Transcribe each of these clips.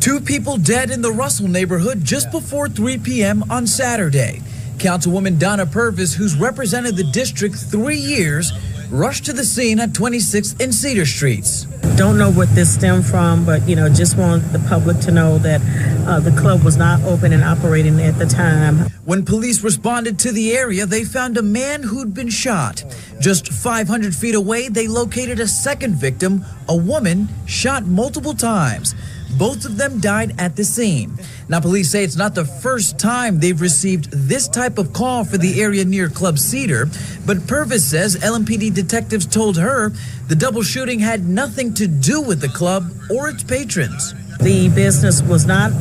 Two people dead in the Russell neighborhood just before 3 p.m. on Saturday. Councilwoman Donna Purvis, who's represented the district 3 years, rushed to the scene at 26th and Cedar Streets. Don't know what this stemmed from, but, just want the public to know that the club was not open and operating at the time. When police responded to the area, they found a man who'd been shot. Just 500 feet away, they located a second victim, a woman shot multiple times. Both of them died at the scene. Now, police say it's not the first time they've received this type of call for the area near Club Cedar, but Purvis says LMPD detectives told her the double shooting had nothing to do with the club or its patrons. The business was not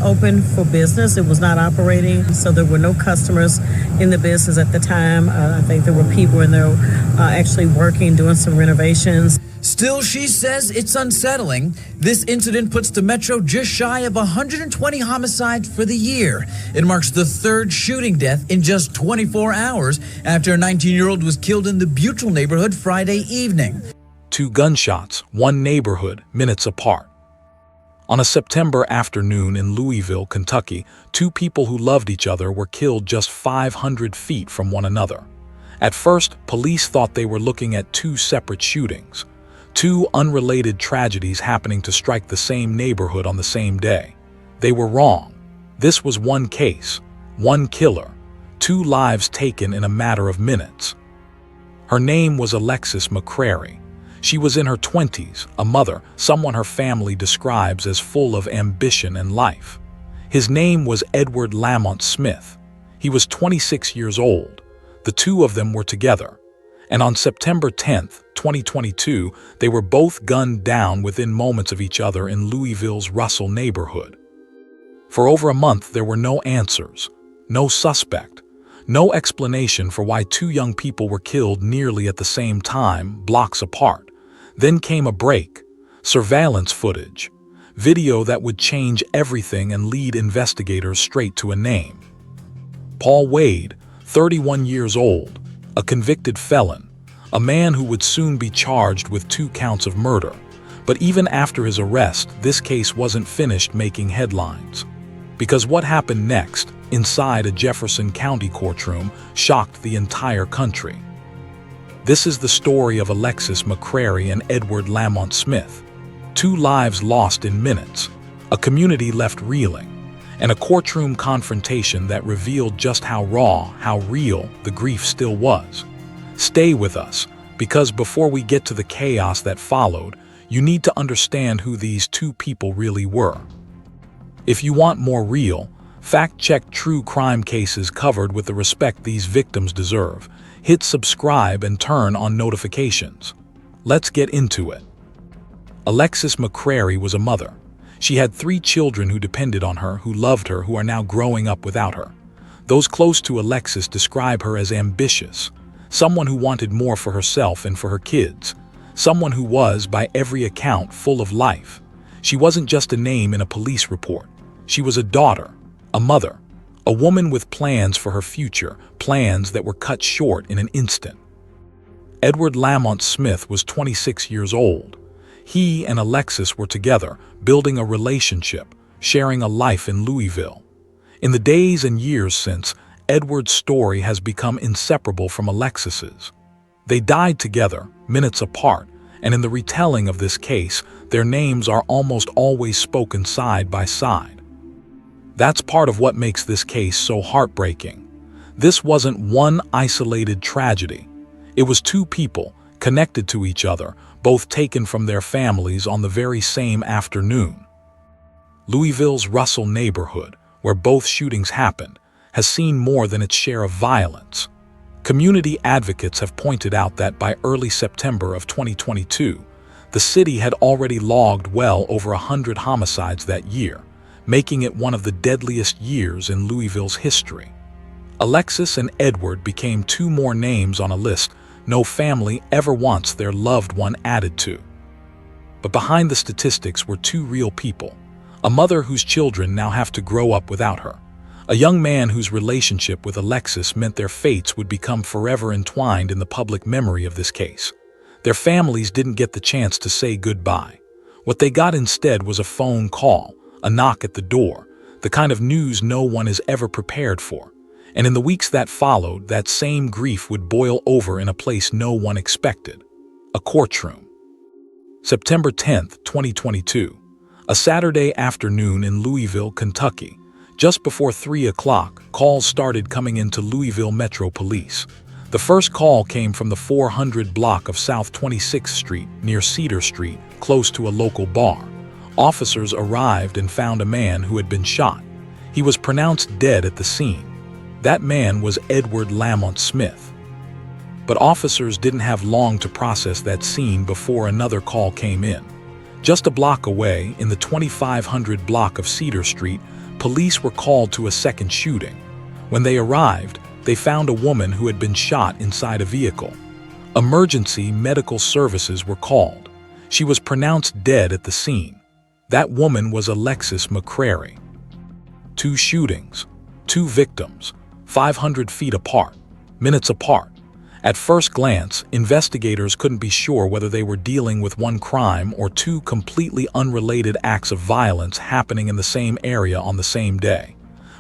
open for business. It was not operating, so there were no customers in the business at the time. I think there were people in there actually working, doing some renovations. Still, she says it's unsettling. This incident puts the Metro just shy of 120 homicides for the year. It marks the third shooting death in just 24 hours after a 19-year-old was killed in the Buttrell neighborhood Friday evening. 2 gunshots, one neighborhood, minutes apart. On a September afternoon in Louisville, Kentucky, 2 people who loved each other were killed just 500 feet from one another. At first, police thought they were looking at 2 separate shootings. 2 unrelated tragedies happening to strike the same neighborhood on the same day. They were wrong. This was one case, one killer, 2 lives taken in a matter of minutes. Her name was Alexis McCrary. She was in her 20s, a mother, someone her family describes as full of ambition and life. His name was Edward Lamont Smith. He was 26 years old. The 2 of them were together. And on September 10th, 2022, they were both gunned down within moments of each other in Louisville's Russell neighborhood. For over a month, there were no answers, no suspect, no explanation for why 2 young people were killed nearly at the same time, blocks apart. Then came a break, surveillance footage, video that would change everything and lead investigators straight to a name. Paul Wade, 31 years old, a convicted felon, a man who would soon be charged with 2 counts of murder. But even after his arrest, this case wasn't finished making headlines. Because what happened next, inside a Jefferson County courtroom, shocked the entire country. This is the story of Alexis McCrary and Edward Lamont Smith. 2 lives lost in minutes, a community left reeling, and a courtroom confrontation that revealed just how raw, how real the grief still was. Stay with us, because before we get to the chaos that followed, you need to understand who these 2 people really were. If you want more real, fact-check true crime cases covered with the respect these victims deserve, hit subscribe and turn on notifications. Let's get into it. Alexis McCrary was a mother. She had 3 children who depended on her, who loved her, who are now growing up without her. Those close to Alexis describe her as ambitious, someone who wanted more for herself and for her kids, someone who was, by every account, full of life. She wasn't just a name in a police report. She was a daughter, a mother, a woman with plans for her future, plans that were cut short in an instant. Edward Lamont Smith was 26 years old. He and Alexis were together, building a relationship, sharing a life in Louisville. In the days and years since, Edward's story has become inseparable from Alexis's. They died together, minutes apart, and in the retelling of this case, their names are almost always spoken side by side. That's part of what makes this case so heartbreaking. This wasn't one isolated tragedy. It was 2 people, connected to each other, both taken from their families on the very same afternoon. Louisville's Russell neighborhood, where both shootings happened, has seen more than its share of violence. Community advocates have pointed out that by early September of 2022, the city had already logged well over 100 homicides that year, making it one of the deadliest years in Louisville's history. Alexis and Edward became 2 more names on a list no family ever wants their loved one added to. But behind the statistics were 2 real people, a mother whose children now have to grow up without her, a young man whose relationship with Alexis meant their fates would become forever entwined in the public memory of this case. Their families didn't get the chance to say goodbye. What they got instead was a phone call, a knock at the door, the kind of news no one is ever prepared for. And in the weeks that followed, that same grief would boil over in a place no one expected, a courtroom. September 10, 2022, a Saturday afternoon in Louisville, Kentucky. Just before 3 o'clock, calls started coming into Louisville Metro Police. The first call came from the 400 block of South 26th Street near Cedar Street, close to a local bar. Officers arrived and found a man who had been shot. He was pronounced dead at the scene. That man was Edward Lamont Smith. But officers didn't have long to process that scene before another call came in. Just a block away, in the 2500 block of Cedar Street, police were called to a second shooting. When they arrived, they found a woman who had been shot inside a vehicle. Emergency medical services were called. She was pronounced dead at the scene. That woman was Alexis McCrary. 2 shootings, 2 victims, 500 feet apart, minutes apart. At first glance, investigators couldn't be sure whether they were dealing with one crime or 2 completely unrelated acts of violence happening in the same area on the same day.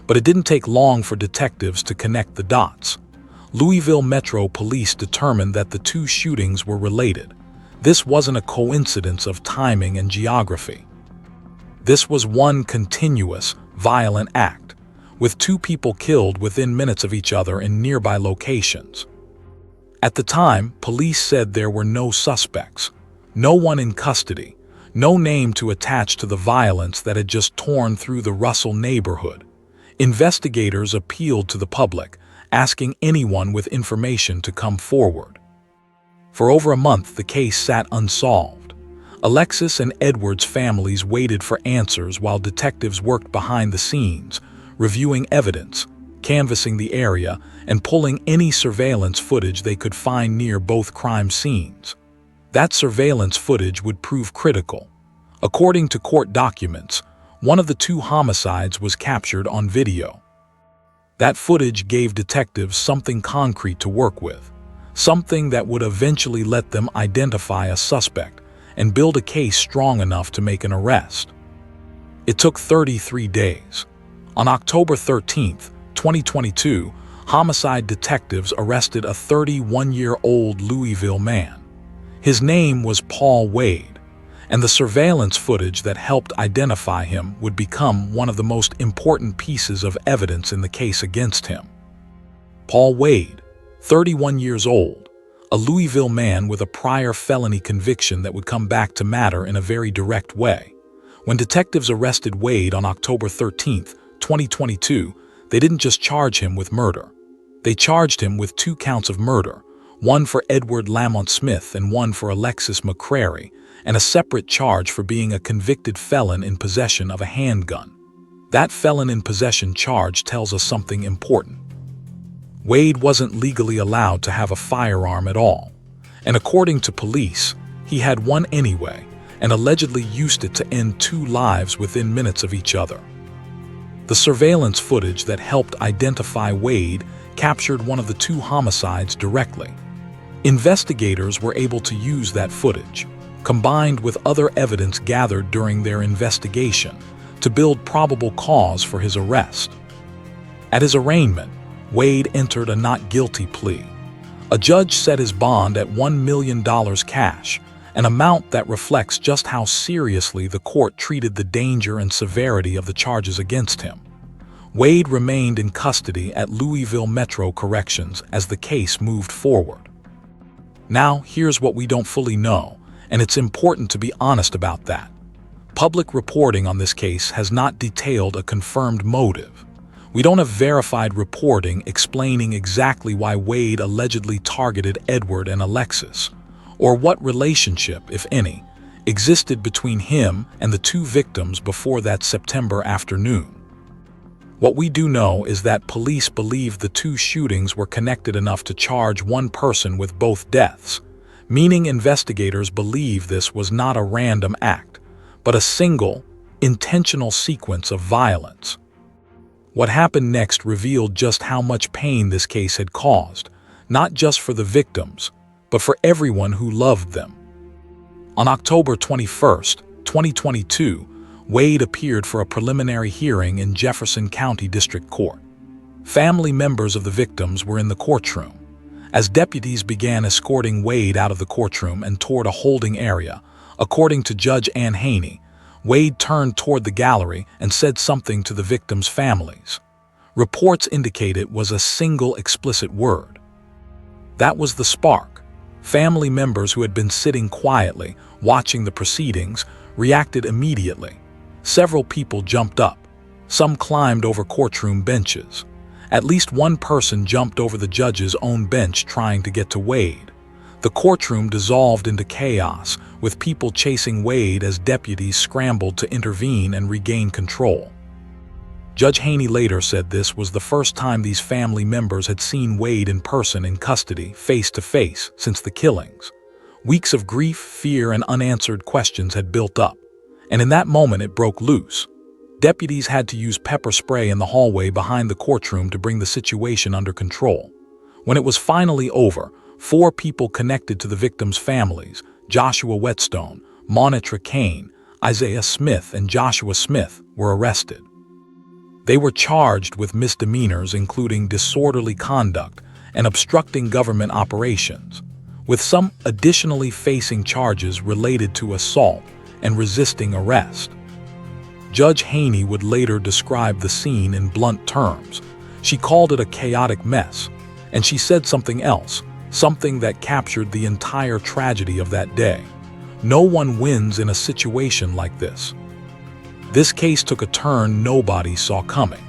But it didn't take long for detectives to connect the dots. Louisville Metro Police determined that the 2 shootings were related. This wasn't a coincidence of timing and geography. This was one continuous, violent act, with 2 people killed within minutes of each other in nearby locations. At the time, police said there were no suspects, no one in custody, no name to attach to the violence that had just torn through the Russell neighborhood. Investigators appealed to the public, asking anyone with information to come forward. For over a month, the case sat unsolved. Alexis and Edward's families waited for answers while detectives worked behind the scenes, reviewing evidence, canvassing the area, and pulling any surveillance footage they could find near both crime scenes. That surveillance footage would prove critical. According to court documents, one of the 2 homicides was captured on video. That footage gave detectives something concrete to work with, something that would eventually let them identify a suspect and build a case strong enough to make an arrest. It took 33 days. On October 13, 2022, homicide detectives arrested a 31-year-old Louisville man. His name was Paul Wade, and the surveillance footage that helped identify him would become one of the most important pieces of evidence in the case against him. Paul Wade, 31 years old, a Louisville man with a prior felony conviction that would come back to matter in a very direct way. When detectives arrested Wade on October 13, 2022, they didn't just charge him with murder. They charged him with 2 counts of murder, one for Edward Lamont Smith and one for Alexis McCrary, and a separate charge for being a convicted felon in possession of a handgun. That felon in possession charge tells us something important. Wade wasn't legally allowed to have a firearm at all, and according to police, he had one anyway and allegedly used it to end 2 lives within minutes of each other. The surveillance footage that helped identify Wade captured one of the 2 homicides directly. Investigators were able to use that footage, combined with other evidence gathered during their investigation, to build probable cause for his arrest. At his arraignment, Wade entered a not guilty plea. A judge set his bond at $1 million cash, an amount that reflects just how seriously the court treated the danger and severity of the charges against him. Wade remained in custody at Louisville Metro Corrections as the case moved forward. Now, here's what we don't fully know, and it's important to be honest about that. Public reporting on this case has not detailed a confirmed motive. We don't have verified reporting explaining exactly why Wade allegedly targeted Edward and Alexis, or what relationship, if any, existed between him and the 2 victims before that September afternoon. What we do know is that police believe the 2 shootings were connected enough to charge one person with both deaths, meaning investigators believe this was not a random act, but a single, intentional sequence of violence. What happened next revealed just how much pain this case had caused, not just for the victims, but for everyone who loved them. On October 21, 2022, Wade appeared for a preliminary hearing in Jefferson County District Court. Family members of the victims were in the courtroom. As deputies began escorting Wade out of the courtroom and toward a holding area, according to Judge Ann Haney, Wade turned toward the gallery and said something to the victims' families. Reports indicate it was a single explicit word. That was the spark. Family members who had been sitting quietly, watching the proceedings, reacted immediately. Several people jumped up. Some climbed over courtroom benches. At least one person jumped over the judge's own bench trying to get to Wade. The courtroom dissolved into chaos, with people chasing Wade as deputies scrambled to intervene and regain control. Judge Haney later said this was the first time these family members had seen Wade in person in custody, face to face, since the killings. Weeks of grief, fear, and unanswered questions had built up, and in that moment it broke loose. Deputies had to use pepper spray in the hallway behind the courtroom to bring the situation under control. When it was finally over, 4 people connected to the victims' families, Joshua Whetstone, Monitra Kane, Isaiah Smith, and Joshua Smith, were arrested. They were charged with misdemeanors including disorderly conduct and obstructing government operations, with some additionally facing charges related to assault and resisting arrest. Judge Haney would later describe the scene in blunt terms. She called it a chaotic mess, and she said something else, something that captured the entire tragedy of that day. No one wins in a situation like this. This case took a turn nobody saw coming.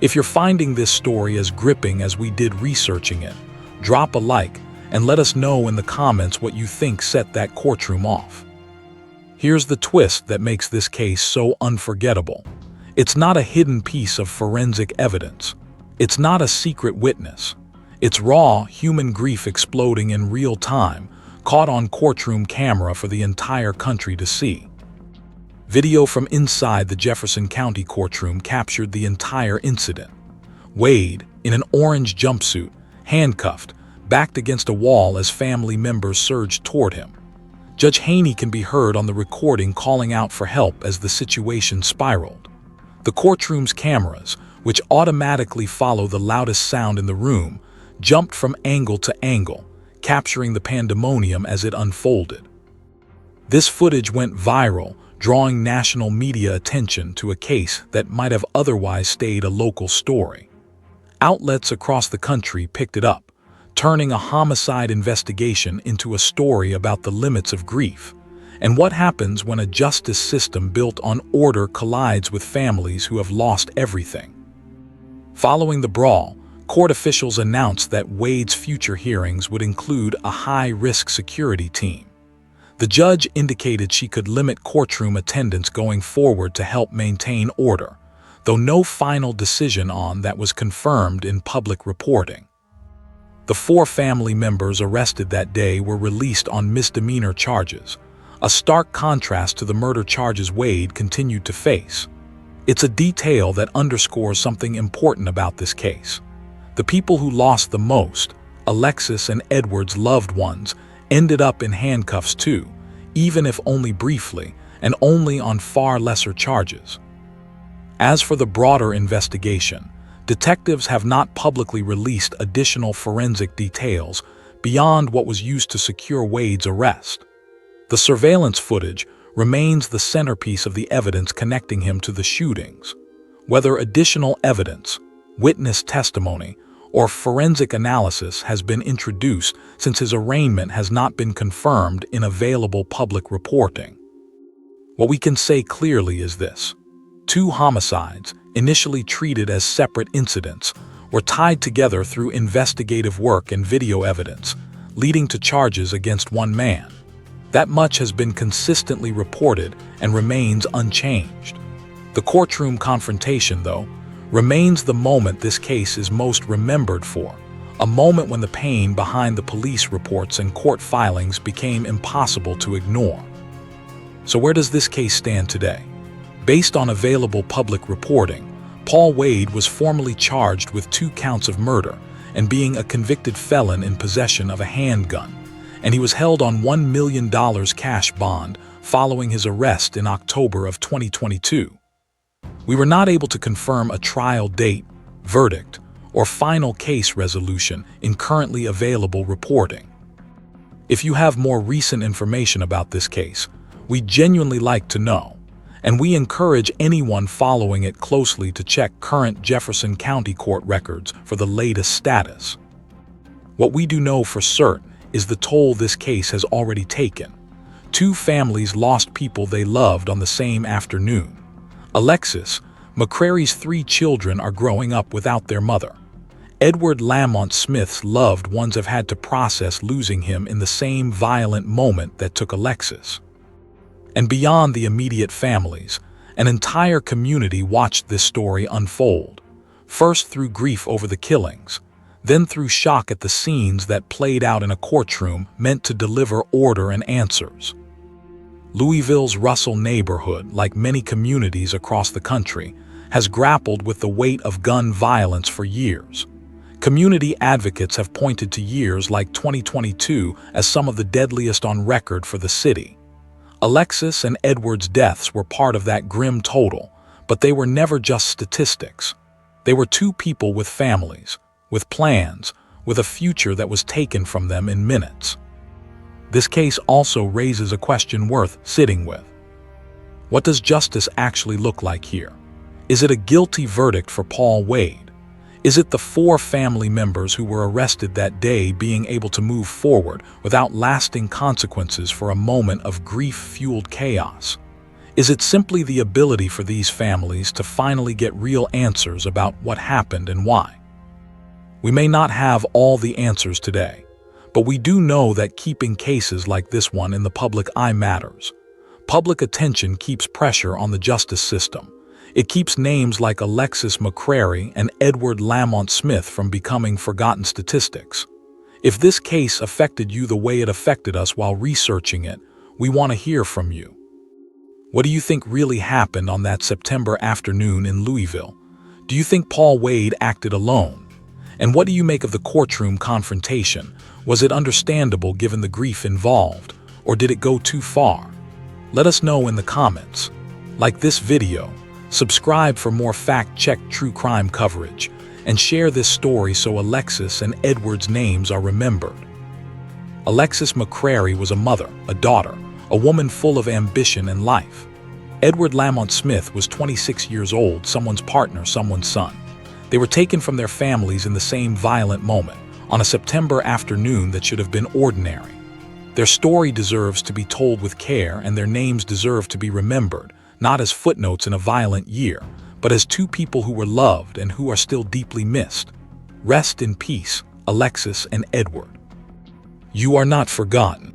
If you're finding this story as gripping as we did researching it, drop a like and let us know in the comments what you think set that courtroom off. Here's the twist that makes this case so unforgettable. It's not a hidden piece of forensic evidence. It's not a secret witness. It's raw, human grief exploding in real time, caught on courtroom camera for the entire country to see. Video from inside the Jefferson County courtroom captured the entire incident. Wade, in an orange jumpsuit, handcuffed, backed against a wall as family members surged toward him. Judge Haney can be heard on the recording calling out for help as the situation spiraled. The courtroom's cameras, which automatically follow the loudest sound in the room, jumped from angle to angle, capturing the pandemonium as it unfolded. This footage went viral, drawing national media attention to a case that might have otherwise stayed a local story. Outlets across the country picked it up, turning a homicide investigation into a story about the limits of grief and what happens when a justice system built on order collides with families who have lost everything. Following the brawl, court officials announced that Wade's future hearings would include a high-risk security team. The judge indicated she could limit courtroom attendance going forward to help maintain order, though no final decision on that was confirmed in public reporting. The 4 family members arrested that day were released on misdemeanor charges, a stark contrast to the murder charges Wade continued to face. It's a detail that underscores something important about this case. The people who lost the most, Alexis and Edward's loved ones, ended up in handcuffs too, even if only briefly, and only on far lesser charges. As for the broader investigation, detectives have not publicly released additional forensic details beyond what was used to secure Wade's arrest. The surveillance footage remains the centerpiece of the evidence connecting him to the shootings. Whether additional evidence, witness testimony, or forensic analysis has been introduced since his arraignment has not been confirmed in available public reporting. What we can say clearly is this: 2 homicides, initially treated as separate incidents, were tied together through investigative work and video evidence, leading to charges against one man. That much has been consistently reported and remains unchanged. The courtroom confrontation, though, remains the moment this case is most remembered for, a moment when the pain behind the police reports and court filings became impossible to ignore. So where does this case stand today? Based on available public reporting, Paul Wade was formally charged with 2 counts of murder and being a convicted felon in possession of a handgun, and he was held on $1 million cash bond following his arrest in October of 2022. We were not able to confirm a trial date, verdict, or final case resolution in currently available reporting. If you have more recent information about this case, we'd genuinely like to know, and we encourage anyone following it closely to check current Jefferson County Court records for the latest status. What we do know for certain is the toll this case has already taken. 2 families lost people they loved on the same afternoon. Alexis McCrary's 3 children are growing up without their mother. Edward Lamont Smith's loved ones have had to process losing him in the same violent moment that took Alexis. And beyond the immediate families, an entire community watched this story unfold, first through grief over the killings, then through shock at the scenes that played out in a courtroom meant to deliver order and answers. Louisville's Russell neighborhood, like many communities across the country, has grappled with the weight of gun violence for years. Community advocates have pointed to years like 2022 as some of the deadliest on record for the city. Alexis and Edward's deaths were part of that grim total, but they were never just statistics. They were 2 people with families, with plans, with a future that was taken from them in minutes. This case also raises a question worth sitting with. What does justice actually look like here? Is it a guilty verdict for Paul Wade? Is it the 4 family members who were arrested that day being able to move forward without lasting consequences for a moment of grief-fueled chaos? Is it simply the ability for these families to finally get real answers about what happened and why? We may not have all the answers today, but we do know that keeping cases like this one in the public eye matters. Public attention keeps pressure on the justice system. It keeps names like Alexis McCrary and Edward Lamont Smith from becoming forgotten statistics. If this case affected you the way it affected us while researching it, we want to hear from you. What do you think really happened on that September afternoon in Louisville? Do you think Paul Wade acted alone? And what do you make of the courtroom confrontation? Was it understandable given the grief involved, or did it go too far? Let us know in the comments. Like this video, subscribe for more fact-checked true crime coverage, and share this story so Alexis and Edward's names are remembered. Alexis McCrary was a mother, a daughter, a woman full of ambition and life. Edward Lamont Smith was 26 years old, someone's partner, someone's son. They were taken from their families in the same violent moment, on a September afternoon that should have been ordinary. Their story deserves to be told with care, and their names deserve to be remembered, not as footnotes in a violent year, but as 2 people who were loved and who are still deeply missed. Rest in peace, Alexis and Edward. You are not forgotten.